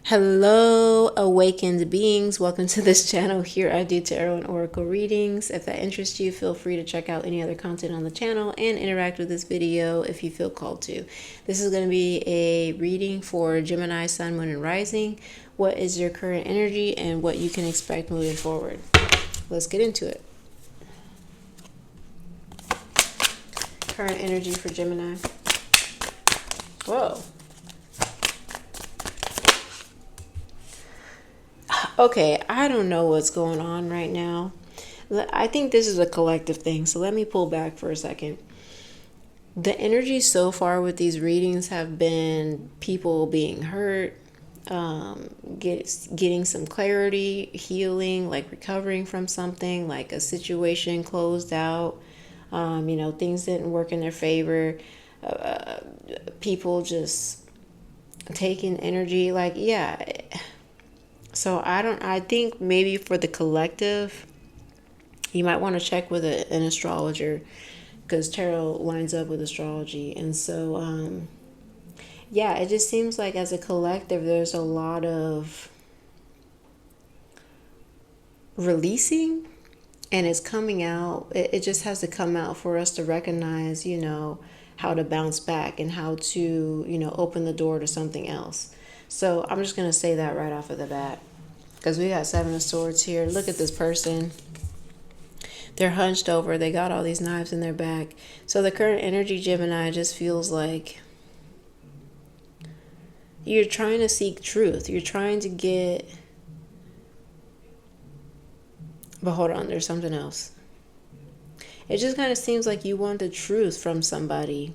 Hello, awakened beings. Welcome to this channel. Here I do tarot and oracle readings. If that interests you, feel free to check out any other content on the channel and interact with this video if you feel called to. This is going to be a reading for Gemini, Sun, Moon, and Rising. What is your current energy and what you can expect moving forward? Let's get into it. Current energy for Gemini. Whoa. Okay, I don't know what's going on right now. I think this is a collective thing, so let me pull back for a second. The energy so far with these readings have been people being hurt, getting some clarity, healing, like recovering from something, like a situation closed out. Things didn't work in their favor. People just taking energy, like, yeah. So I think maybe for the collective, you might want to check with an astrologer because tarot lines up with astrology. And so, it just seems like as a collective, there's a lot of releasing and it's coming out. It just has to come out for us to recognize, how to bounce back and how to, open the door to something else. So I'm just going to say that right off of the bat. Because we got Seven of Swords here. Look at this person. They're hunched over. They got all these knives in their back. So the current energy, Gemini, just feels like you're trying to seek truth. You're trying to get... But hold on, there's something else. It just kind of seems like you want the truth from somebody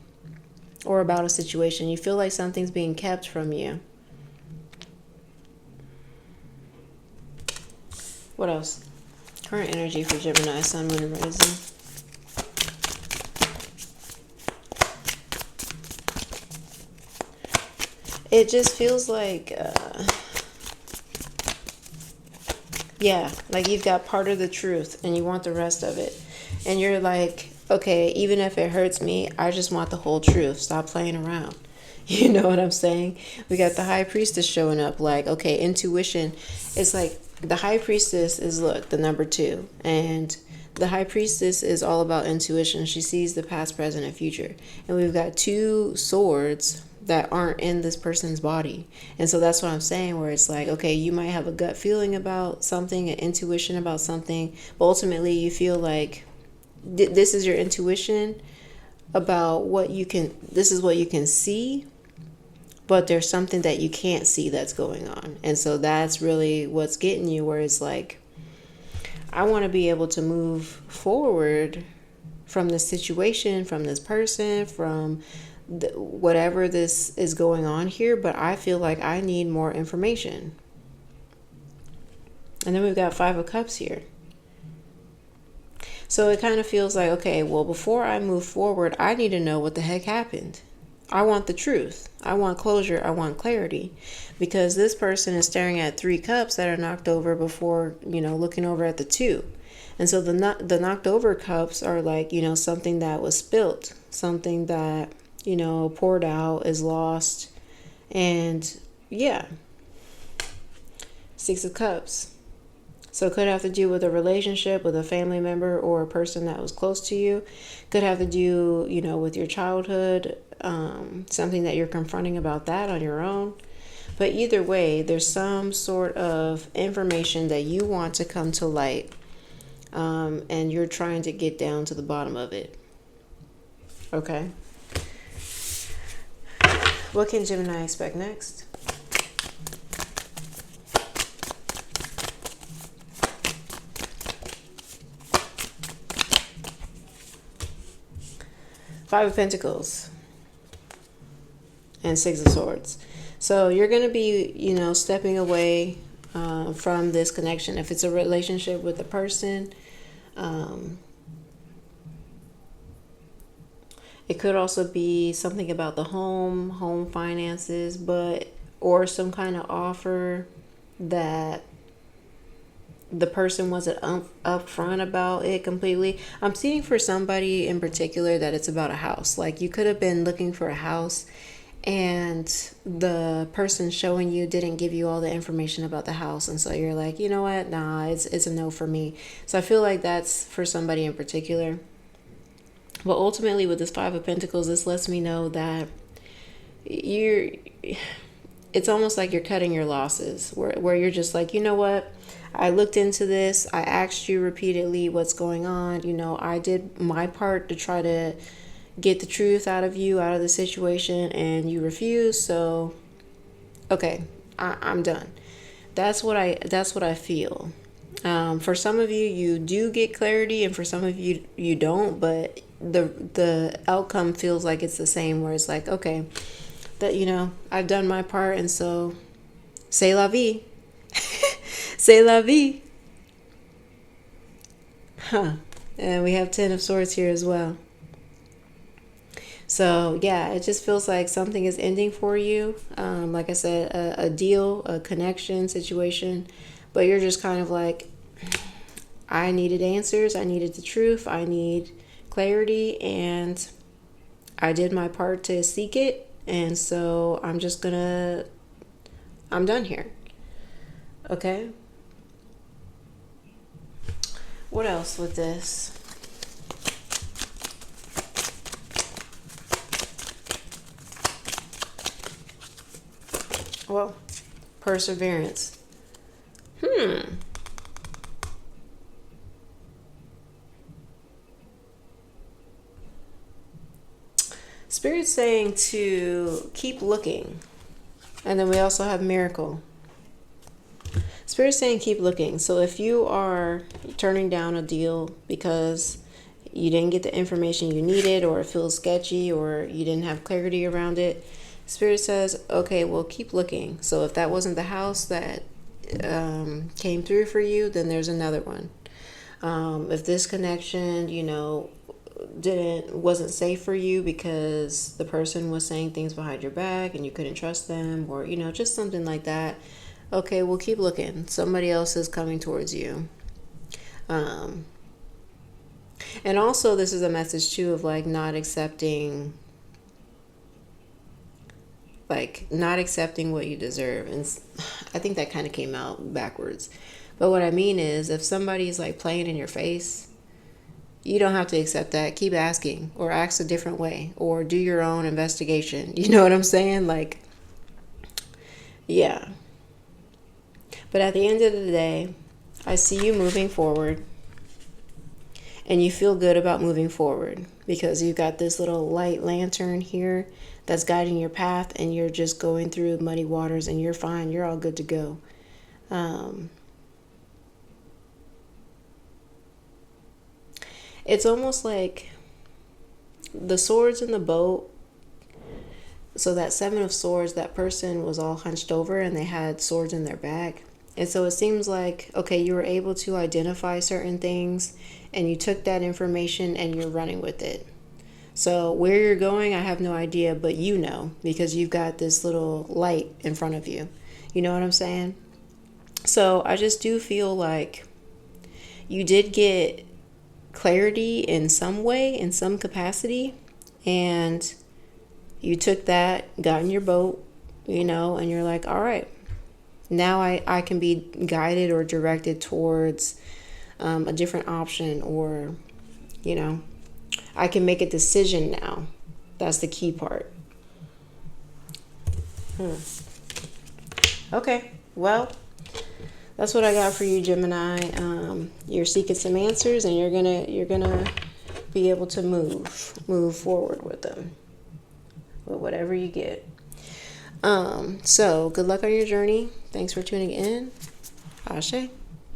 or about a situation. You feel like something's being kept from you. What else? Current energy for Gemini, Sun, Moon, and Rising. It just feels like, like you've got part of the truth and you want the rest of it. And you're like, okay, even if it hurts me, I just want the whole truth. Stop playing around. You know what I'm saying? We got the High Priestess showing up. Like, okay, intuition. It's like the High Priestess is, look, the number 2. And the High Priestess is all about intuition. She sees the past, present, and future. And we've got 2 swords that aren't in this person's body. And so that's what I'm saying, where it's like, okay, you might have a gut feeling about something, an intuition about something, but ultimately you feel like this is your intuition about what you can, this is what you can see, but there's something that you can't see that's going on. And so that's really what's getting you, where it's like, I want to be able to move forward from this situation, from this person, from whatever this is going on here, but I feel like I need more information. And then we've got 5 of Cups here. So it kind of feels like, okay, well, before I move forward, I need to know what the heck happened. I want the truth. I want closure. I want clarity. Because this person is staring at 3 cups that are knocked over before, looking over at the 2. And so the knocked over cups are like, something that was spilt, something that, poured out, is lost. And yeah, 6 of Cups. So it could have to do with a relationship with a family member or a person that was close to you. Could have to do, with your childhood, something that you're confronting about that on your own. But either way, there's some sort of information that you want to come to light, and you're trying to get down to the bottom of it. Okay. What can Gemini expect next? Five of Pentacles and 6 of Swords. So you're going to be, stepping away from this connection. If it's a relationship with a person, it could also be something about the home finances, or some kind of offer that the person wasn't upfront about it completely. I'm seeing for somebody in particular that it's about a house. Like, you could have been looking for a house and the person showing you didn't give you all the information about the house, and so you're like, you know what, nah, it's a no for me. So I feel like that's for somebody in particular. But ultimately with this Five of Pentacles, this lets me know that you're it's almost like you're cutting your losses, where you're just like, you know what, I looked into this, I asked you repeatedly what's going on, I did my part to try to get the truth out of you, out of the situation, and you refuse. So okay, I'm done. That's what I feel. For some of you, you do get clarity, and for some of you, you don't. But the outcome feels like it's the same. Where it's like, okay, that I've done my part, and so c'est la vie, c'est la vie. Huh? And we have Ten of Swords here as well. So yeah, it just feels like something is ending for you. Like I said, a deal, a connection situation, but you're just kind of like, I needed answers. I needed the truth. I need clarity, and I did my part to seek it. And so I'm done here. Okay. What else with this? Well, perseverance. Spirit's saying to keep looking. And then we also have miracle. Spirit's saying keep looking. So if you are turning down a deal because you didn't get the information you needed, or it feels sketchy, or you didn't have clarity around it, Spirit says, okay, well, keep looking. So if that wasn't the house that came through for you, then there's another one. If this connection, wasn't safe for you because the person was saying things behind your back and you couldn't trust them, or, just something like that, okay, well, keep looking. Somebody else is coming towards you. And also this is a message too of like not accepting what you deserve. And I think that kind of came out backwards. But what I mean is, if somebody's like playing in your face, you don't have to accept that. Keep asking, or ask a different way, or do your own investigation. You know what I'm saying? Like, yeah. But at the end of the day, I see you moving forward, and you feel good about moving forward because you've got this little light lantern here that's guiding your path, and you're just going through muddy waters, and you're fine. You're all good to go. It's almost like the swords in the boat. So that Seven of Swords, that person was all hunched over and they had swords in their back. And so it seems like, okay, you were able to identify certain things, and you took that information and you're running with it. So where you're going, I have no idea, but because you've got this little light in front of you. You know what I'm saying? So I just do feel like you did get clarity in some way, in some capacity, and you took that, got in your boat, and you're like, all right, now I can be guided or directed towards a different option, or, I can make a decision now. That's the key part. Okay, well, that's what I got for you, Gemini. You're seeking some answers, and you're gonna be able to move forward with them, with whatever you get. So good luck on your journey. Thanks for tuning in. Ashe.